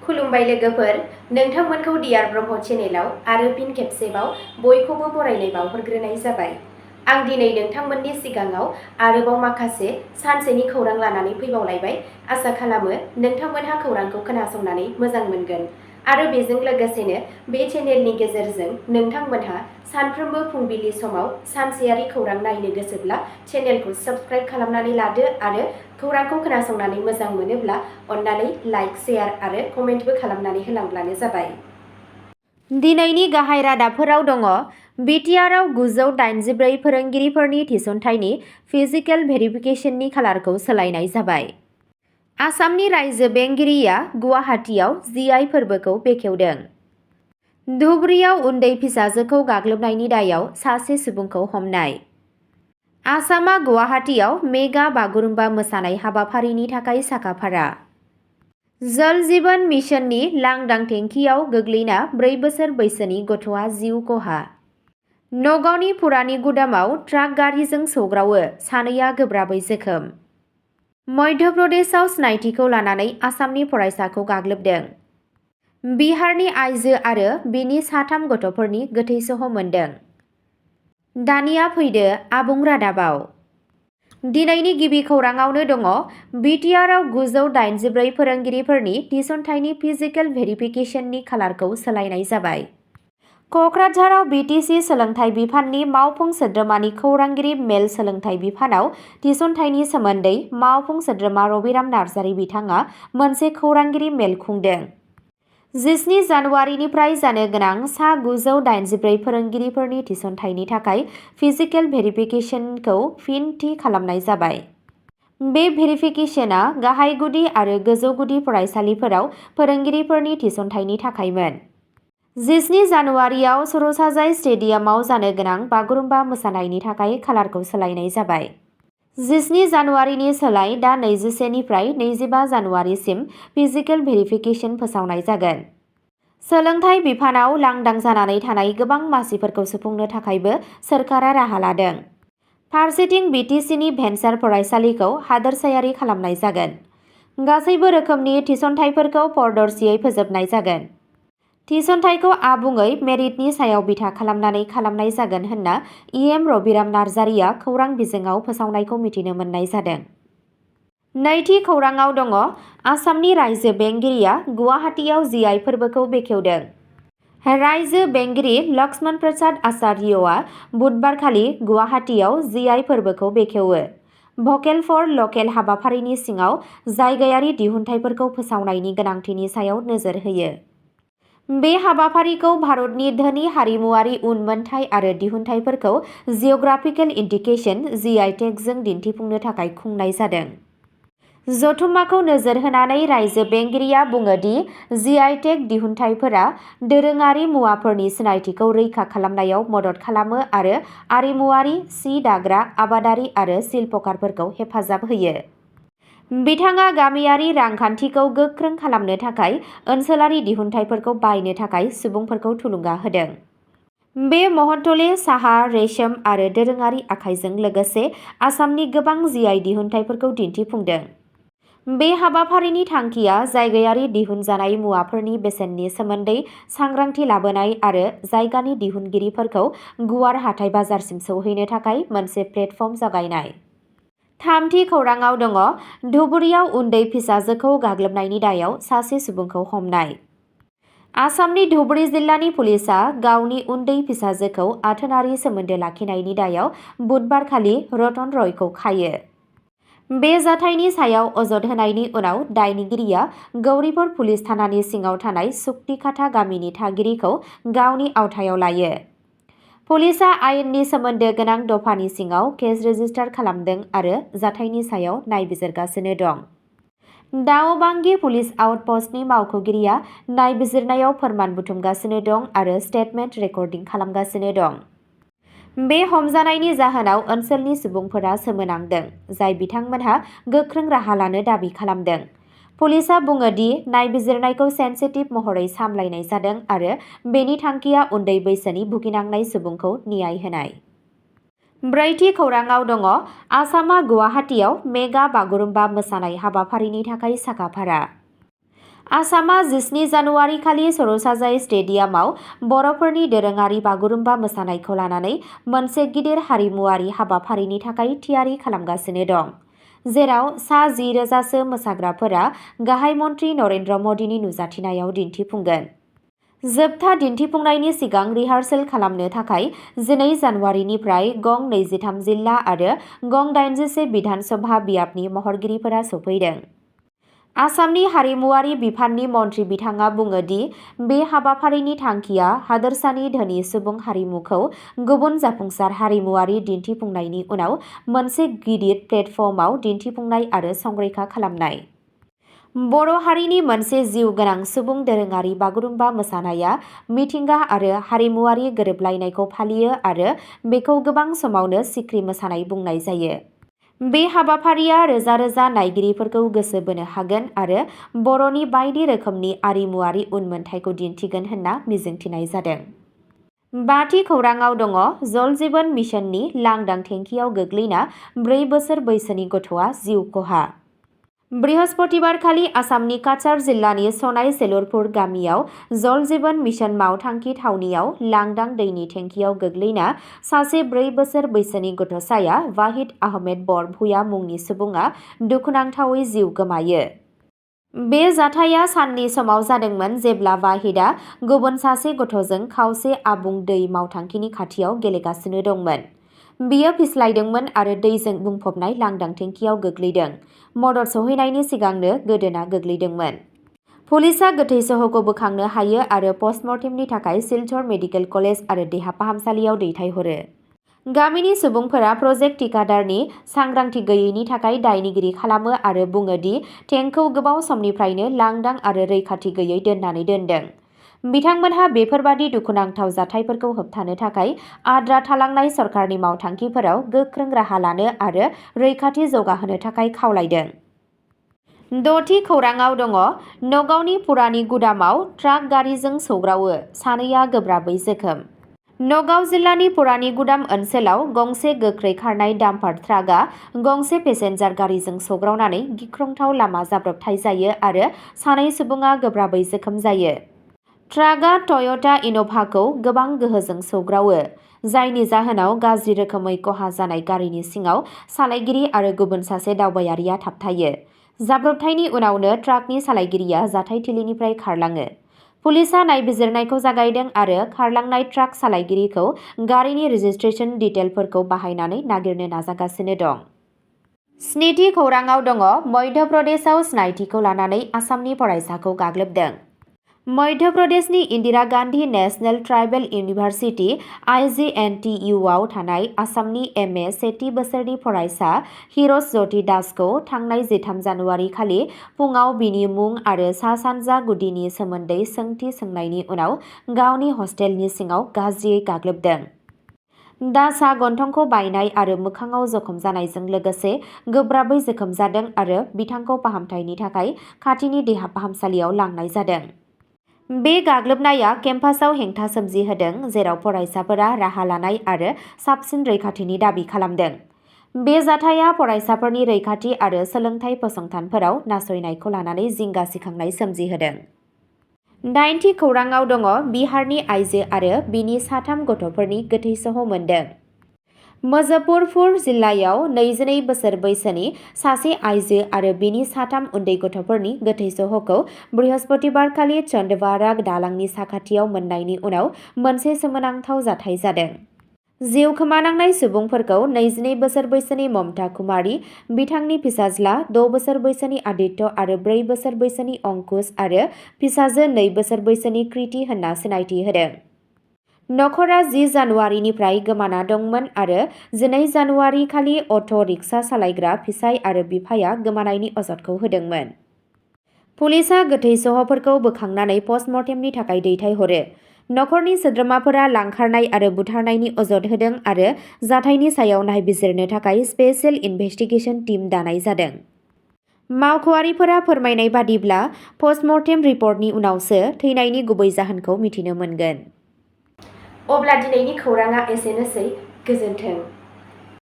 खुलुमबाय लोगोफोर, नोंथांमोनखौ डियार ब्रह्म चेनेलाव आरो फिन खेबसेबाव बयखौबो बरायनाय बावहरग्रोनाय जाबाय। आं दिनै नोंथांमोननि सिगाङाव आरोबाव माखासे सानसेनि खौरां लानानै फैबावलायबाय। आसा खालामो नोंथांमोनहा खौरांखौ खोनासंनानै मोजां मोनगोन आरो बेजों लोगोसेनो बे चेनेलनि गेजेरजों नोंथांमोनहा सानफ्रोमबो फुंबिलि समाव सानसेयारि खौरां नायनो गोसोब्ला चेनेलखौ साबस्क्राइब खालामनानै लादो आरो खौरांखौ खोनासंनानै मोजां मोनोब्ला अन्नानै लाइक, शेयार आरो कमेन्टबो खालामनानै होलांब्लानो जाबाय। दिनैनि गाहाय रादाबफोराव दङ। बिटिआरआव 984 फोरोंगिरिफोरनि थिसनथायनि फिजिकेल भेरिफिकेशननि खालारखौ सोलायनाय जाबाय। आसामनि रायजो बेंगिरिया गुवाहाटीआव जिआइ फोरबोखौ बेखेवदों। धुबुरीआव उन्दै फिसाजोखौ गाग्लोबनायनि दायाव सासे सुबुंखौ हमनाय। आसामआ गुवाहाटीआव मेगा बागुरुम्बा मोसानाय हाबाफारिनि थाखाय साखाफारा। जल जीवन मिशननि लांदां टेंकियाव गोग्लैना 4 बोसोर बैसोनि गथ'आ जिउ खहा। नगावनि पुरानि गुदामाव ट्राक गारिजों सौग्रावो, सानैया गोब्राबै जोखोम। मध्य प्रदेशआव सिनायथिखौ लानानै आसामनि फरायसाखौ गाग्लोबदों। बिहारनि आइजो आरो बिनि 3 गथ'फोरनि गोथै सह मोनदों। दानिया फैदो आबुं रादाबाव। दिनैनि गिबि खौराङावनो दङ। बिटिआरआव 984 फोरोंगिरिफोरनि थिसनथायनि फिजिकेल भेरिफिकेशननि खालारखौ सोलायनाय जाबाय। कक्राझाराव बिटिसि सोलोंथाइ बिफाननि मावफुं सोद्रोमानि खौरांगिरि मेल सोलोंथाइ बिफानाव थिसनथायनि सोमोन्दै मावफुं सोद्रोमा रबिराम नार्जारि बिथाङा मोनसे खौरांगिरि मेल खुंदों। 17 जानुवारिनिफ्राय जानो गोनां सा 984 फोरोंगिरिफोरनि थिसनथायनि थाखाय फिजिकेल भेरिफिकेशनखौ फिन थि खालामनाय जाबाय। बे भेरिफिकेशनआ गाहाय गुदि आरो गोजौ गुदि फरायसालिफोराव फोरोंगिरिफोरनि थिसनथायनि थाखायमोन। 17 जानुवारियाव सर'साजाय स्टेडियामाव जानो गोनां बागुरुम्बा मोसानायनि थाखाय खालारखौ सोलायनाय जाबाय। 17 जानुवारिनि सोलाय दा 21 निफ्राय 25 जानुवारिसिम फिजिकेल भेरिफिकेशन फोसावनाय जागोन। सोलोंथाइ बिफानाव लांदां जानानै थानाय गोबां मासिफोरखौ सुफुंनो थाखायबो सोरखारा राहा लादों। फारसेथिं बिटिसिनि भेन्सार फरायसालिखौ हादोरसायारि खालामनाय जागोन। गासैबो रोखोमनि थिसनथायफोरखौ पारदर्शियै फोजोबनाय जागोन। थिसनथायखौ आबुङै मेरिटनि सायाव बिथा खालामनानै खालामनाय जागोन होनना इएम रबिराम नार्जारिया खौरां बिजोङाव फोसावनायखौ मिथिनो मोननाय जादों। नैथि खौराङाव दङ। आसामनि रायजो बेंगिरिया गुवाहाटीआव जिआइ फोरबोखौ बेखेवदों। रायजो बेंगिरि लक्ष्मण प्रसाद आचार्यआ बुधबारखालि गुवाहाटीआव जिआइ फोरबोखौ बेखेवो। भकेल फर लकेल हाबाफारिनि सिङाव जायगायारि दिहुनथायफोरखौ फोसावनायनि गोनांथिनि सायाव नोजोर होयो। बे हाबाफारिखौ भारतनि धोनि हारिमुआरि उनमोनथाइ आरो दिहुनथायफोरखौ जिअग्राफिकेल इन्डिकेशन (जिआइ टेगजों दिन्थिफुंनो थाखाय खुंनाय जादों। जथुम्माखौ नोजोर होनानै रायजो बेंगिरिया बुङो दि जिआइ टेग दिहुनथायफोरा दोरोङारि मुवाफोरनि सिनायथिखौ रैखा खालामनायाव मदद खालामो आरो आरिमुआरि, सि दाग्रा, आबादारि आरो शिल्पकारफोरखौ हेफाजाब होयो। बिथाङा गामियारि रांखान्थिखौ गोख्रों खालामनो थाखाय ओनसोलारि दिहुनथायफोरखौ बायनो थाखाय सुबुंफोरखौ थुलुंगा होदों। बे महनथले साहा, रेशम आरो दोरोङारि आखाइजों लोगोसे आसामनि गोबां जिआइ दिहुनथायफोरखौ दिन्थिफुंदों। बे हाबाफारिनि थांखिया जायगायारि दिहुनजानाय मुवाफोरनि बेसेननि सोमोन्दै सांग्रांथि लाबोनाय आरो जायगानि दिहुनगिरिफोरखौ गुवार हाथाइ बाजारसिम सौहैनो थाखाय मोनसे प्लेटफर्म जगायनाय। थामथि खौराङाव दङ। धुबुरीआव उन्दै फिसाजोखौ गाग्लोबनायनि दायाव सासे सुबुंखौ हमनाय। आसामनि धुबुरी जिल्लानि पुलिसआ गावनि उन्दै फिसाजोखौ आथोनारि सोमोन्दो लाखिनायनि दायाव बुधबारखालि रतन रयखौ खायो। बे जाथायनि सायाव अजद होनायनि उनाव दायनिगिरिया गौरीपुर पुलिस थानानि सिङाव थानाय सुक्तिखाता गामिनि थागिरिखौ गावनि आवथायाव लायो। पुलिसआ आयेननि सोमोन्दो गोनां दफानि सिङाव केस रेजिस्टार खालामदों आरो जाथायनि सायाव नायबिजिरगासिनो दं। दावबांगि पुलिस आउटपस्टनि मावख'गिरिया नायबिजिरनायाव फोरमान बुथुमगासिनो दं आरो स्टेटमेन्ट रेकर्डिं खालामगासिनो दं। बे हमजानायनि जाहोनाव ओनसोलनि सुबुंफोरा सोमोनांदों, जाय बिथांमोनहा गोख्रों राहा लानो दाबि खालामदों। पुलिसआ बुङो दि नायबिजिरनायखौ सेन्सिटिभ महरै सामलायनाय जादों आरो बेनि थांखिया उन्दै बैसोनि भुगिनांनाय सुबुंखौ न्याय होनाय। ब्रैथि खौराङाव दङ। आसामआ गुवाहाटीआव मेगा बागुरुम्बा मोसानाय हाबाफारिनि थाखाय साखाफारा। आसामा 17 जानुवारि खालि सर'साजाय स्टेडियामाव बर'फोरनि दोरोङारि बागुरुम्बा मोसानायखौ लानानै मोनसे गिदिर हारिमुआरि हाबाफारिनि थाखाय थियारि खालामगासिनो दं, जेराव सा 10,000सो मोसाग्राफोरा गाहाय मन्त्रि नरेन्द्र मदिनि नुजाथिनायाव दिन्थिफुंगोन। जोबथा दिन्थिफुंनायनि सिगां रिहार्सेल खालामनो थाखाय 12 जानुवारिनिफ्राय गं 23 जिल्ला आरो गं 81 बिधान सभा बियाबनि महरगिरिफोरा सौफैदों। आसामनि हारिमुआरि बिफाननि मन्थ्रि बिथाङा बुङो दि बे हाबाफारिनि थांखिया हादोरसानि धोनि सुबुं हारिमुखौ गुबुन जाफुंसार हारिमुआरि दिन्थिफुंनायनि उनाव मोनसे गिदिर प्लेटफर्मआव दिन्थिफुंनाय आरो संरैखा खालामनाय। बर' हारिनि मोनसे जिउ गोनां सुबुं दोरोङारि बागुरुम्बा मोसानाया मिथिंगा आरो हारिमुआरि गोरोबलायनायखौ फालियो आरो बेखौ गोबां समावनो सिख्रि मोसानाय बुंनाय जायो। बे हाबाफारिया रोजा रोजा नायगिरिफोरखौ गोसो बोनो हागोन आरो बर'नि बायदि रोखोमनि आरिमुआरि उनमोनथाइखौ दिन्थिगोन होनना मिजिंथिनाय जादों। बाथि खौराङाव दङ जल जीवन मिशननि लांदां टेंकियाव गोग्लैना 4 बोसोर बैसोनि गथ'आ जिउ खहा। बृहस्पतिबारखालि आसामनि काछार जिल्लानि सनाय सेलुरपुर गामियाव जल जीवन मिशन मावथांखि थावनियाव लांदां दैनि टेंकियाव गोग्लैना सासे 4 बोसोर बैसोनि गथ'साया वाहिद आहमेद बरभुया मुंनि सुबुङा दुखुनांथावै जिउ गोमायो। बे जाथाया साननि समाव जादोंमोन जेब्ला वाहिदआ गुबुन सासे गथ'जों खावसे आबुं दै मावथांखिनि खाथियाव गेलेगासिनो दंमोन। बियो फिस्लायदोंमोन आरो दैजों बुंफबनाय लांदां टेंकियाव गोग्लैदों। मदद सौहैनायनि सिगांनो गोदोना गोग्लैदोंमोन। पुलिसआ गोथै सह'खौ बोखांनो हायो आरो पस्टमर्टेमनि थाखाय सिलचर मेडिकेल कलेज आरो देहा फाहामसालियाव दैथायहरो। गामिनि सुबुंफोरा प्रजेक्ट टिकादारनि सांग्रांथि गैयैनि थाखाय दायनिगिरि खालामो आरो बुङो दि टेंकखौ गोबाव समनिफ्रायनो लांदां आरो रैखाथि गैयै दोननानै दोनदों। बिथांमोनहा बेफोरबादि दुखुनांथाव जाथायफोरखौ होबथानो थाखाय आद्रा थालांनाय सरकारनि मावथांखिफोराव गोख्रों राहा लानो आरो रैखाथि जौगाहोनो थाखाय खावलायदों। 6थि खौराङाव दङ नगावनि पुरानि गुदामाव ट्राक गारिजों सौग्रावो, सानैया गोब्राबै जोखोम। नगाव जिल्लानि पुरानि गुदाम ओनसोलाव गंसे गोख्रै खारनाय डाम्पार ट्राकआ गंसे पेसेन्जार गारिजों सौग्रावनानै गिख्रंथाव लामा जाब्रबथाय जायो आरो सानै सुबुङा गोब्राबै जोखोम जायो। ट्राकआ टय'टा इन'भाखौ गोबां गोहोजों सौग्रावो, जायनि जाहोनाव गाज्रि रोखोमै खहा जानाय गारिनि सिङाव सालायगिरि आरो गुबुन सासे दावबायारिया थाबथायो। जाब्रबथायनि उनावनो ट्राकनि सालायगिरिया जाथायथिलिनिफ्राय खारलाङो। पुलिसआ नायबिजिरनायखौ जागायदों आरो खारलांनाय ट्राक सालायगिरिखौ गारिनि रेजिस्ट्रेशन डिटेलफोरखौ बाहायनानै नागिरनो नाजागासिनो दं। 7थि खौराङाव दङ मध्य प्रदेशआव सिनायथिखौ लानानै आसामनि फरायसाखौ गाग्लोबदों। मध्य प्रदेशनि Indira Gandhi national tribal university (IGNTU)आव थानाय आसामनि MA सेथि बोसोरनि फरायसा हिरज ज्योति दासखौ थांनाय 13 जानुवारि खालि फुङाव बिनि मुं आरो सा-सानजा गुदिनि सोमोन्दै सोंथि सोंनायनि उनाव गावनि हस्टेलनि सिङाव गाज्रियै गाग्लोबदों। दासआ गन्थंखौ बायनाय आरो मोखांआव जखम जानायजों लोगोसे गोब्राबै जोखोम जादों आरो बिथांखौ फाहामथायनि थाखाय खाथिनि देहा फाहामसालियाव लांनाय जादों। बे गाग्लोबनाया केम्पासआव हेंथा सोमजिहोदों, जेराव फरायसाफोरा राहा लानाय आरो साबसिन रैखाथिनि दाबि खालामदों। बे जाथाया फरायसाफोरनि रैखाथि आरो सोलोंथाय फसंथानफोराव नासयनायखौ लानानै जिंगा सिखांनाय सोमजिहोदों। 8थि खौराङाव दङ बिहारनि आइजो आरो बिनि 3 गथ'फोरनि गोथै सह' मोनदों। मुजफ्फरपुर जिल्लायाव 22 बोसोर बैसोनि सासे आइजो आरो बिनि 3 उन्दै गथ'फोरनि गोथै सह'खौ बृहस्पतिबारखालि चंदवारा दालांनि साखाथियाव मोननायनि उनाव मोनसे सोमोनांथाव जाथाय जादों। जिउ खोमानांनाय सुबुंफोरखौ 22 बोसोर बैसोनि ममता कुमारी, बिथांनि फिसाज्ला 6 बोसोर बैसोनि आदित्य आरो 4 बोसोर बैसोनि अंकुश आरो फिसाजो 2 बोसोर बैसोनि कृति होनना सिनायथि होदों। नखरा 10 जानुवारिनिफ्राय गोमाना दंमोन आरो 12 जानुवारि खालि अट' रिक्सा सालायग्रा फिसाय आरो बिफाया गोमानायनि अजदखौ होदोंमोन। पुलिसआ गोथै सह'फोरखौ बोखांनानै पस्टमर्टेमनि थाखाय दैथायहरो। नखरनि सोद्रोमाफोरा लांखारनाय आरो बुथारनायनि अजद होदों आरो जाथायनि सायाव नायबिजिरनो थाखाय स्पेशल इनभेस्टिगेशन टीम दानाय जादों। मावख'आरिफोरा फोरमायनाय बादिब्ला पस्टमर्टेम रिपर्टनि उनावसो थैनायनि गुबै जाहोनखौ मिथिनो मोनगोन। अब्ला दिनैनि खौराङा एसेनोसै। गोजोन्थों।